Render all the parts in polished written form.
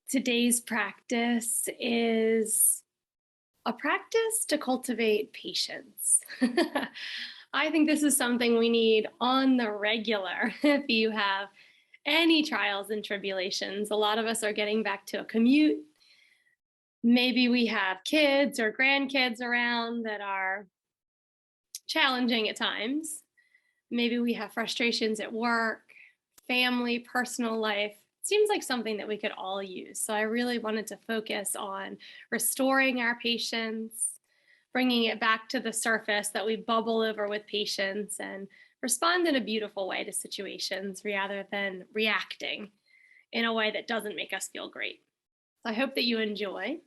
Today's practice is a practice to cultivate patience. I think this is something we need on the regular. If you have any trials and tribulations, a lot of us are getting back to a commute. Maybe we have kids or grandkids around that are challenging at times. Maybe we have frustrations at work, family, personal life. Seems like something that we could all use. So I really wanted to focus on restoring our patience, bringing it back to the surface that we bubble over with patience and respond in a beautiful way to situations rather than reacting in a way that doesn't make us feel great. So I hope that you enjoy.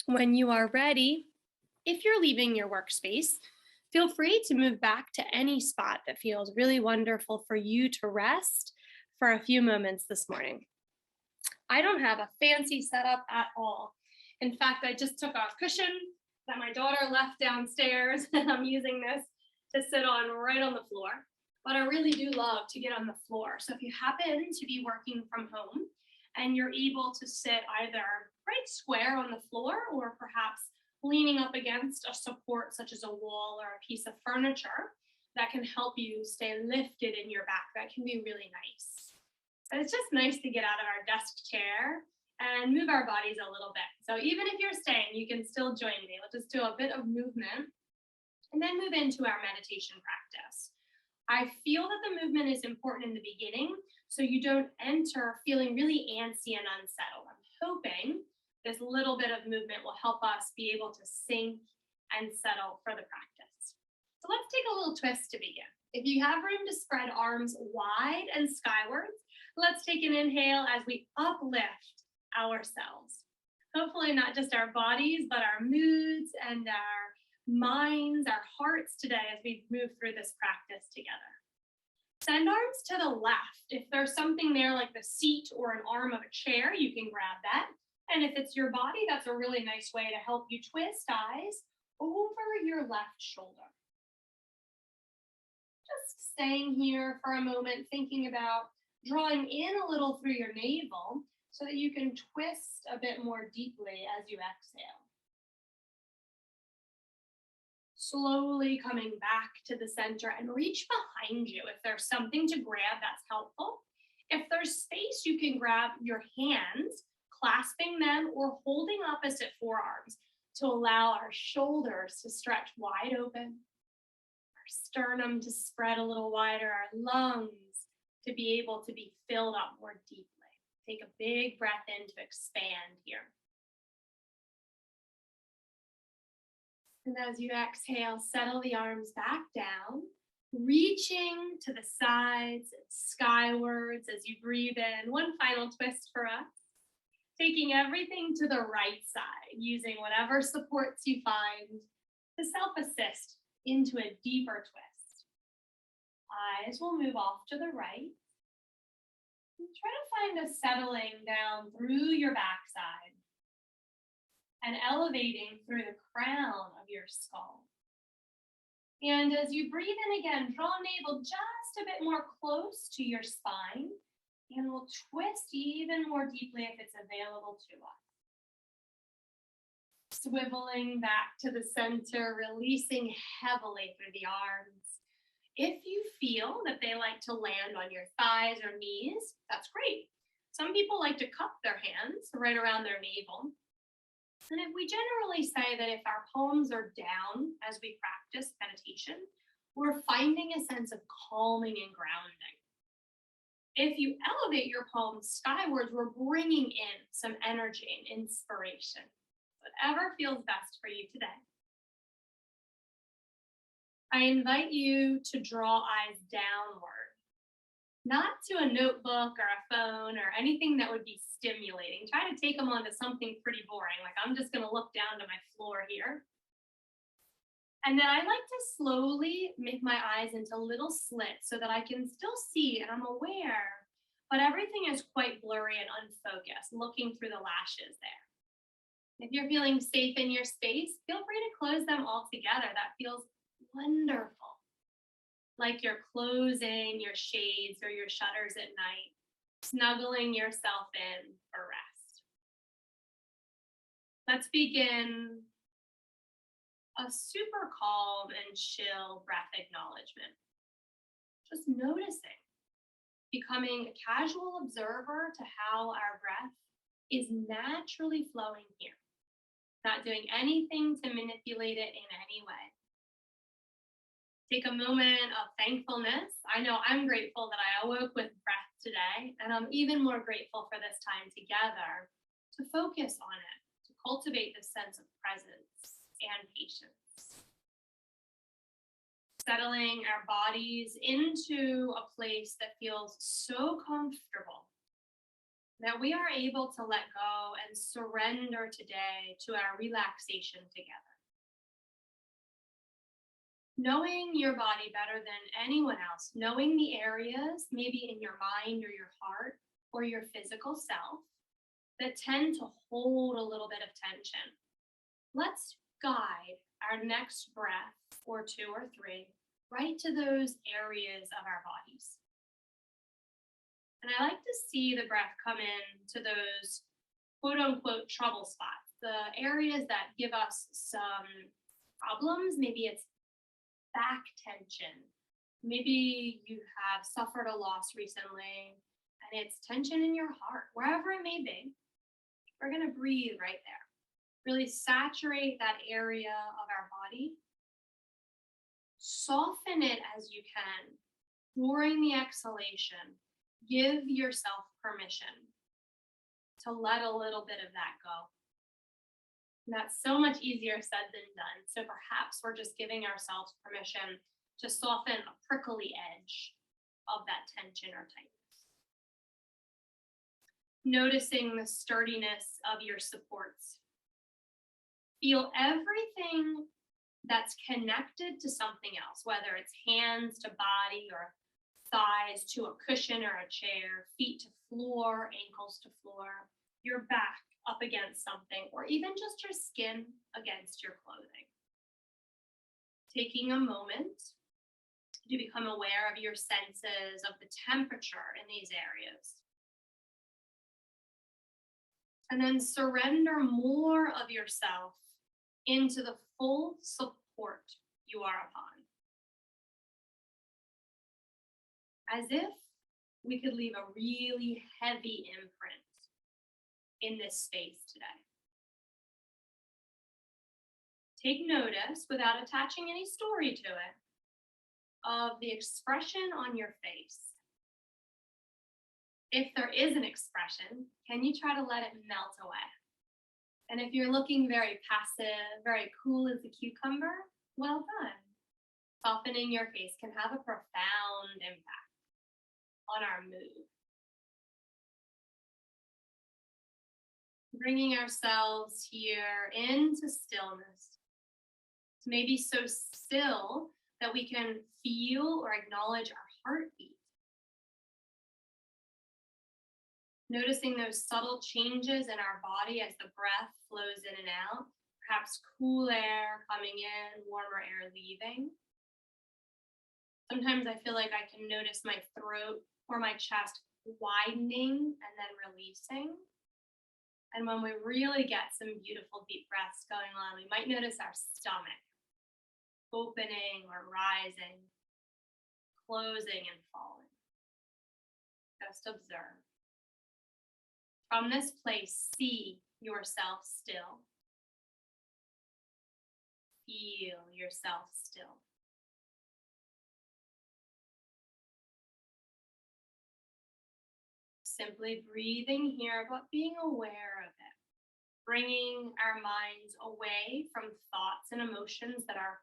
When you are ready, if you're leaving your workspace, feel free to move back to any spot that feels really wonderful for you to rest for a few moments this morning. I don't have a fancy setup at all. In fact, I just took a cushion that my daughter left downstairs, and I'm using this to sit on right on the floor. But I really do love to get on the floor. So if you happen to be working from home and you're able to sit either right square on the floor or perhaps leaning up against a support such as a wall or a piece of furniture that can help you stay lifted in your back, that can be really nice. But it's just nice to get out of our desk chair and move our bodies a little bit. So even if you're staying, you can still join me. We'll just do a bit of movement and then move into our meditation practice. I feel that the movement is important in the beginning so you don't enter feeling really antsy and unsettled. I'm hoping this little bit of movement will help us be able to sink and settle for the practice. So let's take a little twist to begin. If you have room to spread arms wide and skywards, let's take an inhale as we uplift ourselves. Hopefully not just our bodies, but our moods and our minds, our hearts today as we move through this practice together. Send arms to the left. If there's something there like the seat or an arm of a chair, you can grab that. And if it's your body, that's a really nice way to help you twist eyes over your left shoulder. Just staying here for a moment, thinking about drawing in a little through your navel so that you can twist a bit more deeply as you exhale. Slowly coming back to the center and reach behind you. If there's something to grab, that's helpful. If there's space, you can grab your hands, clasping them or holding opposite forearms to allow our shoulders to stretch wide open, our sternum to spread a little wider, our lungs to be able to be filled up more deeply. Take a big breath in to expand here. And as you exhale, settle the arms back down, reaching to the sides, skywards as you breathe in. One final twist for us. Taking everything to the right side, using whatever supports you find to self-assist into a deeper twist. Eyes will move off to the right. And try to find a settling down through your backside and elevating through the crown of your skull. And as you breathe in again, draw navel just a bit more close to your spine. And we'll twist even more deeply if it's available to us. Swiveling back to the center, releasing heavily through the arms. If you feel that they like to land on your thighs or knees, that's great. Some people like to cup their hands right around their navel. And if we generally say that if our palms are down as we practice meditation, we're finding a sense of calming and grounding. If you elevate your palms skywards, we're bringing in some energy and inspiration. Whatever feels best for you today. I invite you to draw eyes downward, not to a notebook or a phone or anything that would be stimulating. Try to take them onto something pretty boring, like I'm just going to look down to my floor here. And then I like to slowly make my eyes into little slits so that I can still see and I'm aware, but everything is quite blurry and unfocused, looking through the lashes there. If you're feeling safe in your space, feel free to close them all together. That feels wonderful. Like you're closing your shades or your shutters at night, snuggling yourself in for rest. Let's begin a super calm and chill breath acknowledgement. Just noticing, becoming a casual observer to how our breath is naturally flowing here, not doing anything to manipulate it in any way. Take a moment of thankfulness. I know I'm grateful that I awoke with breath today, and I'm even more grateful for this time together to focus on it, to cultivate this sense of presence and patience. Settling our bodies into a place that feels so comfortable that we are able to let go and surrender today to our relaxation together. Knowing your body better than anyone else, knowing the areas, maybe in your mind or your heart or your physical self, that tend to hold a little bit of tension. Let's guide our next breath, or two or three, right to those areas of our bodies. And I like to see the breath come in to those quote unquote trouble spots, the areas that give us some problems. Maybe it's back tension. Maybe you have suffered a loss recently and it's tension in your heart, wherever it may be. We're going to breathe right there. Really saturate that area of our body. Soften it as you can. During the exhalation, give yourself permission to let a little bit of that go. And that's so much easier said than done. So perhaps we're just giving ourselves permission to soften a prickly edge of that tension or tightness. Noticing the sturdiness of your supports. Feel everything that's connected to something else, whether it's hands to body or thighs to a cushion or a chair, feet to floor, ankles to floor, your back up against something, or even just your skin against your clothing. Taking a moment to become aware of your senses, of the temperature in these areas. And then surrender more of yourself into the full support you are upon. As if we could leave a really heavy imprint in this space today. Take notice, without attaching any story to it, of the expression on your face. If there is an expression, can you try to let it melt away? And if you're looking very passive, very cool as a cucumber, well done. Softening your face can have a profound impact on our mood. Bringing ourselves here into stillness, maybe so still that we can feel or acknowledge our heartbeat. Noticing those subtle changes in our body as the breath flows in and out, perhaps cool air coming in, warmer air leaving. Sometimes I feel like I can notice my throat or my chest widening and then releasing. And when we really get some beautiful deep breaths going on, we might notice our stomach opening or rising, closing and falling. Just observe. From this place, see yourself still. Feel yourself still. Simply breathing here, but being aware of it. Bringing our minds away from thoughts and emotions that are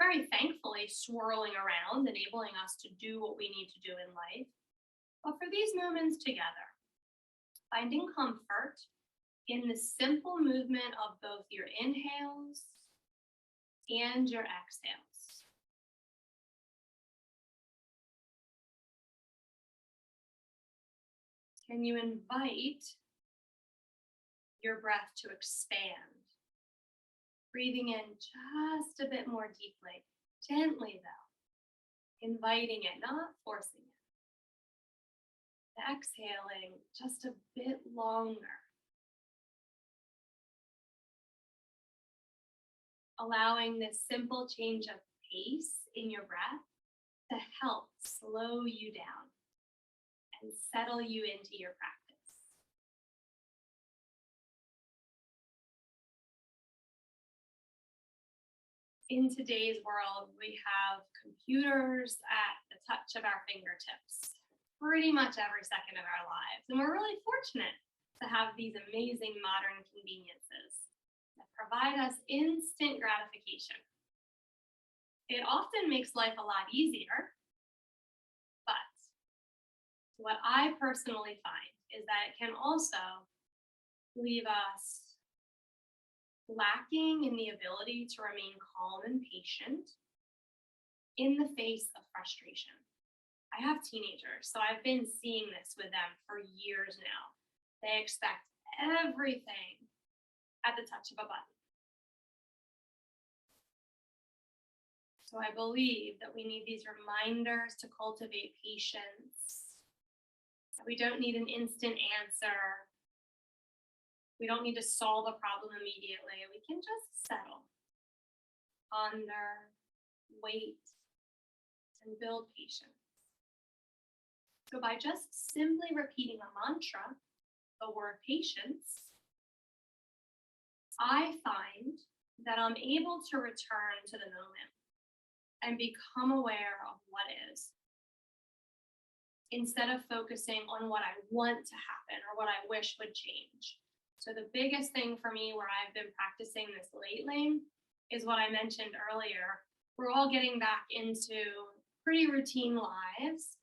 very thankfully swirling around, enabling us to do what we need to do in life. But for these moments together, finding comfort in the simple movement of both your inhales and your exhales. Can you invite your breath to expand? Breathing in just a bit more deeply, gently though, inviting it, not forcing it. Exhaling just a bit longer. allowing this simple change of pace in your breath to help slow you down and settle you into your practice. In today's world, we have computers at the touch of our fingertips pretty much every second of our lives. And we're really fortunate to have these amazing modern conveniences that provide us instant gratification. It often makes life a lot easier, but what I personally find is that it can also leave us lacking in the ability to remain calm and patient in the face of frustration. I have teenagers, so I've been seeing this with them for years now. They expect everything at the touch of a button. So I believe that we need these reminders to cultivate patience. That we don't need an instant answer. We don't need to solve a problem immediately. We can just settle, ponder, wait, and build patience. So by just simply repeating a mantra, the word patience, I find that I'm able to return to the moment and become aware of what is, instead of focusing on what I want to happen or what I wish would change. So the biggest thing for me where I've been practicing this lately is what I mentioned earlier. We're all getting back into pretty routine lives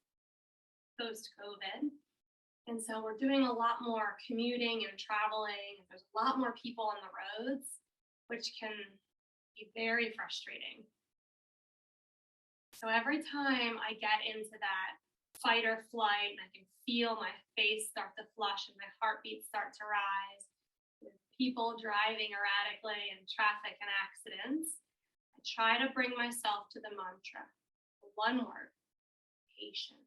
post-COVID. And so we're doing a lot more commuting and traveling. There's a lot more people on the roads, which can be very frustrating. So every time I get into that fight or flight, and I can feel my face start to flush and my heartbeat start to rise, with people driving erratically and traffic and accidents, I try to bring myself to the mantra, the one word, patience.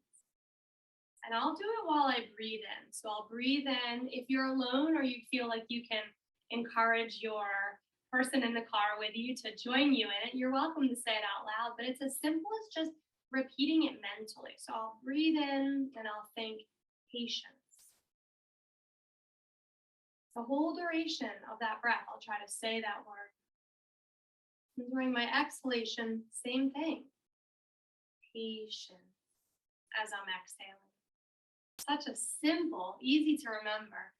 And I'll do it while I breathe in. So I'll breathe in. If you're alone or you feel like you can encourage your person in the car with you to join you in it, you're welcome to say it out loud. But it's as simple as just repeating it mentally. So I'll breathe in and I'll think patience. The whole duration of that breath, I'll try to say that word. And during my exhalation, same thing. Patience as I'm exhaling. Such a simple, easy to remember,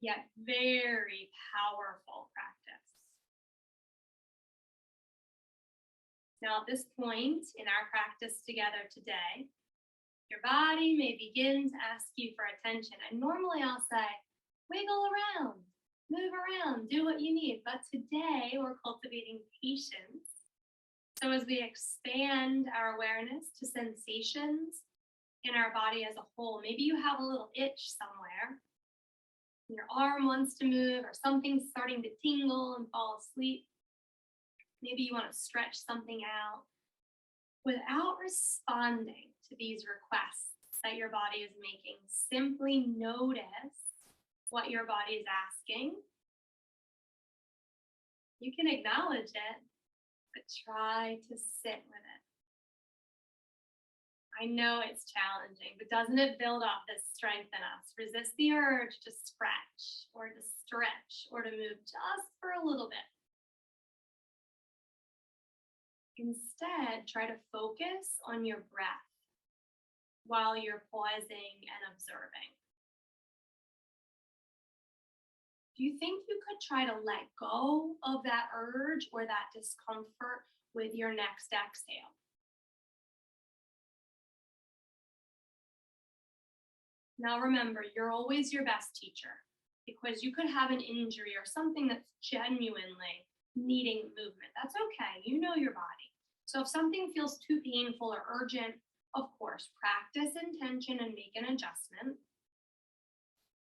yet very powerful practice. Now, at this point in our practice together today, your body may begin to ask you for attention. And normally I'll say, wiggle around, move around, do what you need. But today we're cultivating patience. So as we expand our awareness to sensations in our body as a whole, maybe you have a little itch somewhere. Your arm wants to move, or something's starting to tingle and fall asleep. Maybe you want to stretch something out. Without responding to these requests that your body is making, simply notice what your body is asking. You can acknowledge it, but try to sit with it. I know it's challenging, but doesn't it build up this strength in us? Resist the urge to scratch or to stretch or to move just for a little bit. Instead, try to focus on your breath while you're pausing and observing. Do you think you could try to let go of that urge or that discomfort with your next exhale? Now remember, you're always your best teacher, because you could have an injury or something that's genuinely needing movement. That's okay. You know your body. So if something feels too painful or urgent, of course, practice intention and make an adjustment.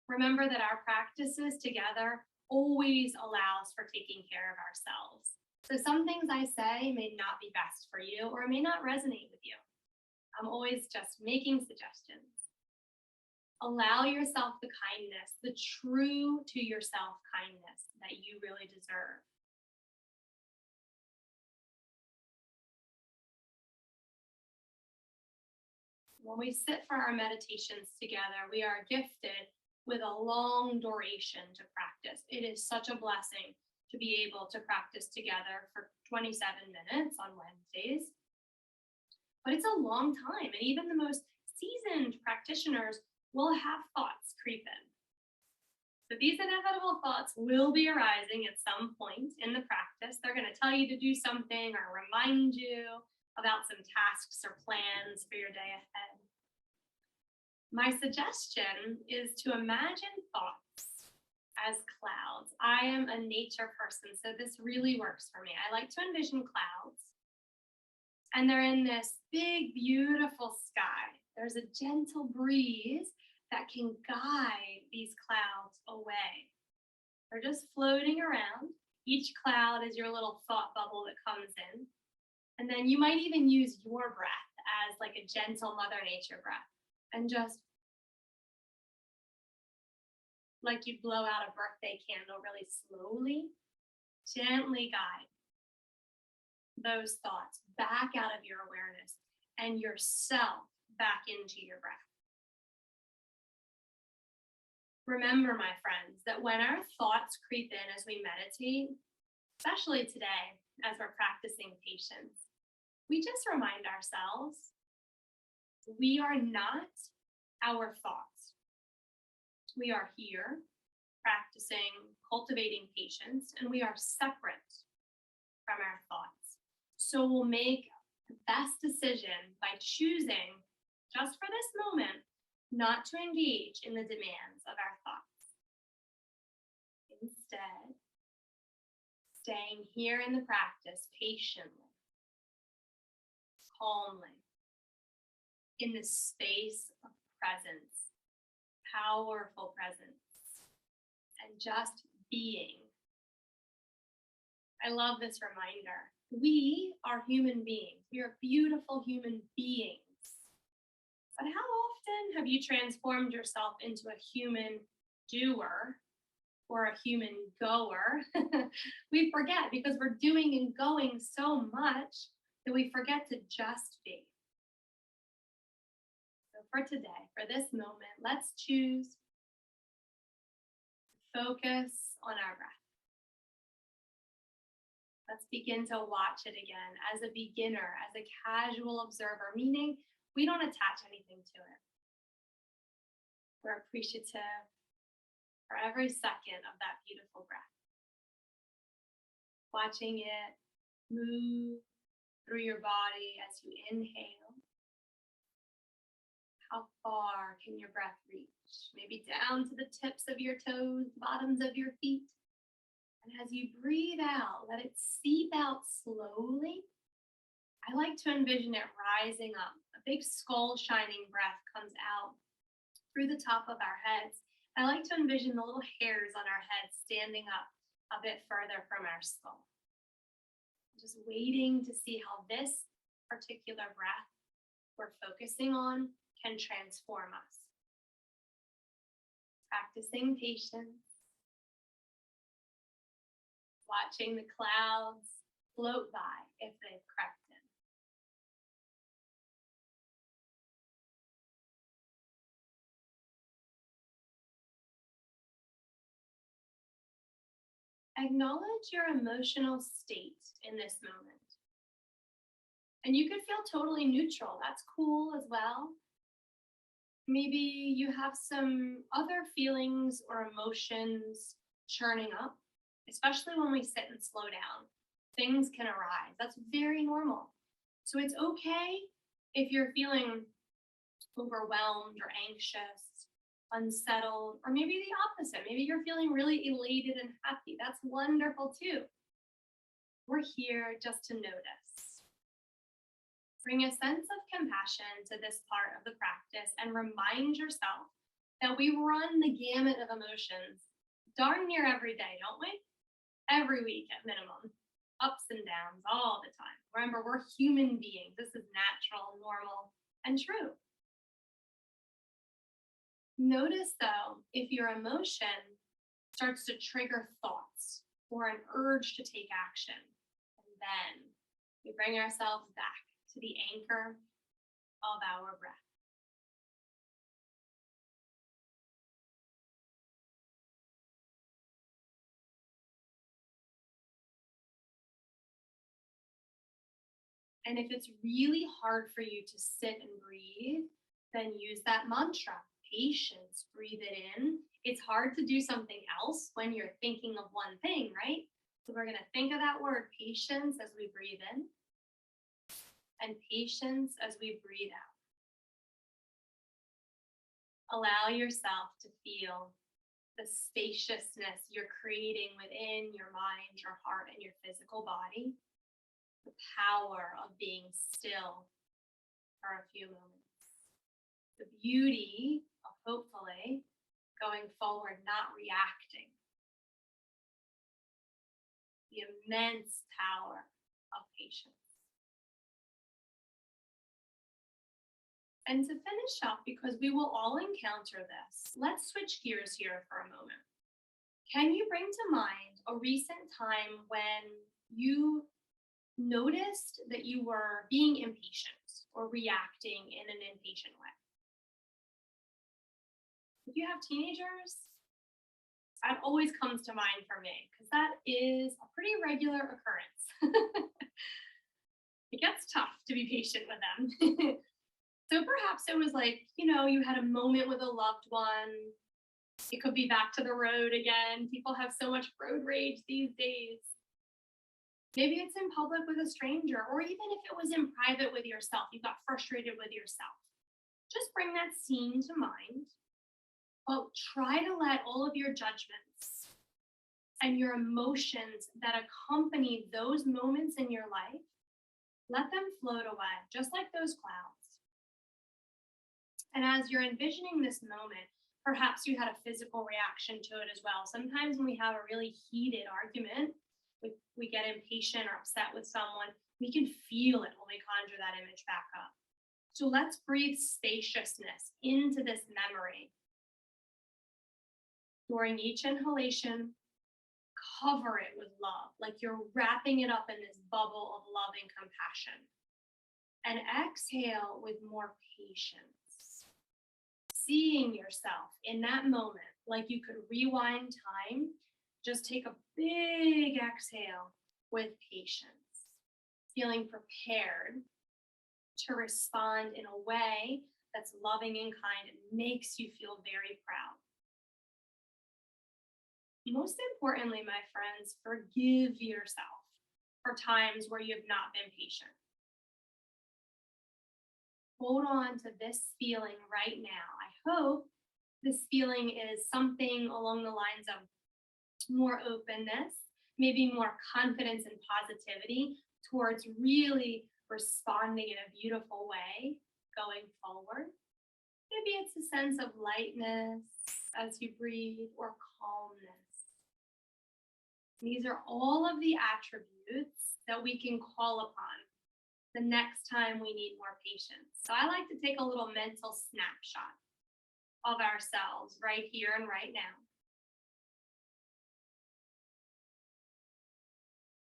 Remember that our practices together always allows for taking care of ourselves. So some things I say may not be best for you or may not resonate with you. I'm always just making suggestions. Allow yourself the kindness, the true to yourself kindness that you really deserve. When we sit for our meditations together, we are gifted with a long duration to practice. It is such a blessing to be able to practice together for 27 minutes on Wednesdays. But it's a long time, and even the most seasoned practitioners will have thoughts creep in. So these inevitable thoughts will be arising at some point in the practice. They're going to tell you to do something or remind you about some tasks or plans for your day ahead. My suggestion is to imagine thoughts as clouds. I am a nature person, so this really works for me. I like to envision clouds, and they're in this big, beautiful sky. There's a gentle breeze that can guide these clouds away. They're just floating around. Each cloud is your little thought bubble that comes in. And then you might even use your breath as like a gentle Mother Nature breath, and just like you blow out a birthday candle really slowly, gently guide those thoughts back out of your awareness and yourself back into your breath. Remember, my friends, that when our thoughts creep in as we meditate, especially today as we're practicing patience, we just remind ourselves we are not our thoughts. We are here practicing, cultivating patience, and we are separate from our thoughts. So we'll make the best decision by choosing, just for this moment, not to engage in the demands of our thoughts. Instead, staying here in the practice patiently, calmly, in the space of presence, powerful presence, and just being. I love this reminder. We are human beings. We are beautiful human beings. But how often have you transformed yourself into a human doer or a human goer? We forget because we're doing and going so much that we forget to just be. So for today, for this moment, let's choose to focus on our breath. Let's begin to watch it again as a beginner, as a casual observer, meaning we don't attach anything to it. We're appreciative for every second of that beautiful breath. Watching it move through your body as you inhale. How far can your breath reach? Maybe down to the tips of your toes, bottoms of your feet. And as you breathe out, let it seep out slowly. I like to envision it rising up. A big skull shining breath comes out through the top of our heads. I like to envision the little hairs on our heads standing up a bit further from our skull. Just waiting to see how this particular breath we're focusing on can transform us. Practicing patience. Watching the clouds float by if they've crept in. Acknowledge your emotional state in this moment. And you could feel totally neutral. That's cool as well. Maybe you have some other feelings or emotions churning up, especially when we sit and slow down. Things can arise. That's very normal. So it's okay if you're feeling overwhelmed or anxious, unsettled, or maybe the opposite. Maybe you're feeling really elated and happy. That's wonderful too. We're here just to notice. Bring a sense of compassion to this part of the practice and remind yourself that we run the gamut of emotions darn near every day, don't we? Every week at minimum. Ups and downs all the time. Remember, we're human beings. This is natural, normal, and true. Notice, though, if your emotion starts to trigger thoughts or an urge to take action, and then we bring ourselves back to the anchor of our breath. And if it's really hard for you to sit and breathe, then use that mantra, patience, breathe it in. It's hard to do something else when you're thinking of one thing, right? So we're going to think of that word patience as we breathe in and patience as we breathe out. Allow yourself to feel the spaciousness you're creating within your mind, your heart, and your physical body. The power of being still for a few moments. The beauty of hopefully going forward, not reacting. The immense power of patience. And to finish up, because we will all encounter this, let's switch gears here for a moment. Can you bring to mind a recent time when you noticed that you were being impatient or reacting in an impatient way? If you have teenagers, that always comes to mind for me because that is a pretty regular occurrence. It gets tough to be patient with them. So perhaps it was like, you had a moment with a loved one. It could be back to the road again. People have so much road rage these days. Maybe it's in public with a stranger, or even if it was in private with yourself, you got frustrated with yourself. Just bring that scene to mind. But try to let all of your judgments and your emotions that accompany those moments in your life, let them float away, just like those clouds. And as you're envisioning this moment, perhaps you had a physical reaction to it as well. Sometimes when we have a really heated argument, we get impatient or upset with someone, we can feel it when we conjure that image back up. So let's breathe spaciousness into this memory. During each inhalation, cover it with love, like you're wrapping it up in this bubble of love and compassion. And exhale with more patience. Seeing yourself in that moment, like you could rewind time, just take a big exhale with patience, feeling prepared to respond in a way that's loving and kind and makes you feel very proud. Most importantly, my friends, forgive yourself for times where you have not been patient. Hold on to this feeling right now. I hope this feeling is something along the lines of more openness, maybe more confidence and positivity towards really responding in a beautiful way going forward. Maybe it's a sense of lightness as you breathe or calmness. These are all of the attributes that we can call upon the next time we need more patience. So I like to take a little mental snapshot of ourselves right here and right now.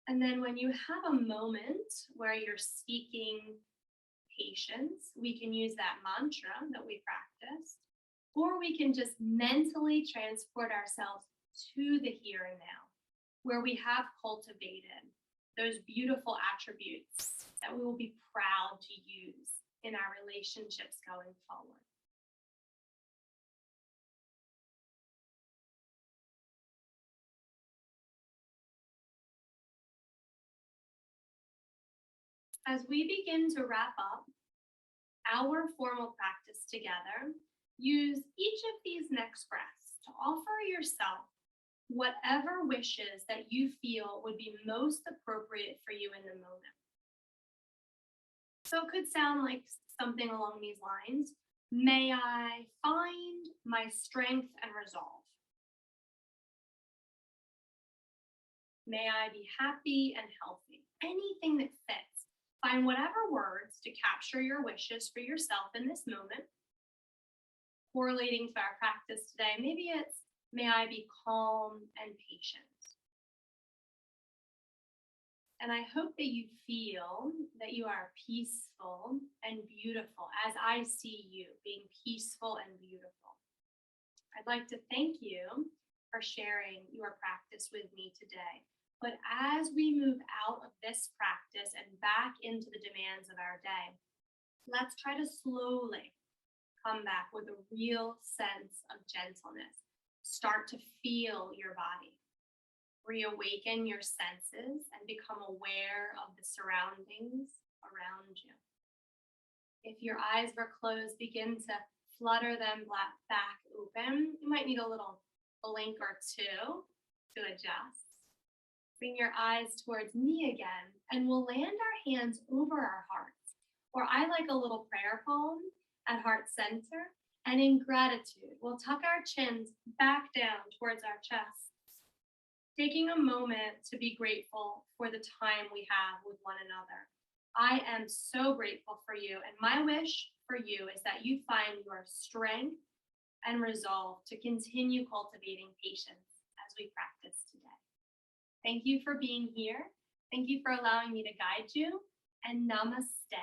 And then when you have a moment where you're speaking patience, we can use that mantra that we practiced, or we can just mentally transport ourselves to the here and now, where we have cultivated those beautiful attributes that we will be proud to use in our relationships going forward. As we begin to wrap up our formal practice together, use each of these next breaths to offer yourself whatever wishes that you feel would be most appropriate for you in the moment. So it could sound like something along these lines. May I find my strength and resolve. May I be happy and healthy. Anything that fits. Find whatever words to capture your wishes for yourself in this moment. Correlating to our practice today, maybe it's may I be calm and patient. And I hope that you feel that you are peaceful and beautiful as I see you being peaceful and beautiful. I'd like to thank you for sharing your practice with me today. But as we move out of this practice and back into the demands of our day, let's try to slowly come back with a real sense of gentleness. Start to feel your body. Reawaken your senses and become aware of the surroundings around you. If your eyes were closed, begin to flutter them back open. You might need a little blink or two to adjust. Bring your eyes towards me again, and we'll land our hands over our hearts. Or I like a little prayer poem at heart center. And in gratitude, we'll tuck our chins back down towards our chests, taking a moment to be grateful for the time we have with one another. I am so grateful for you, and my wish for you is that you find your strength and resolve to continue cultivating patience as we practice today. Thank you for being here. Thank you for allowing me to guide you, and namaste.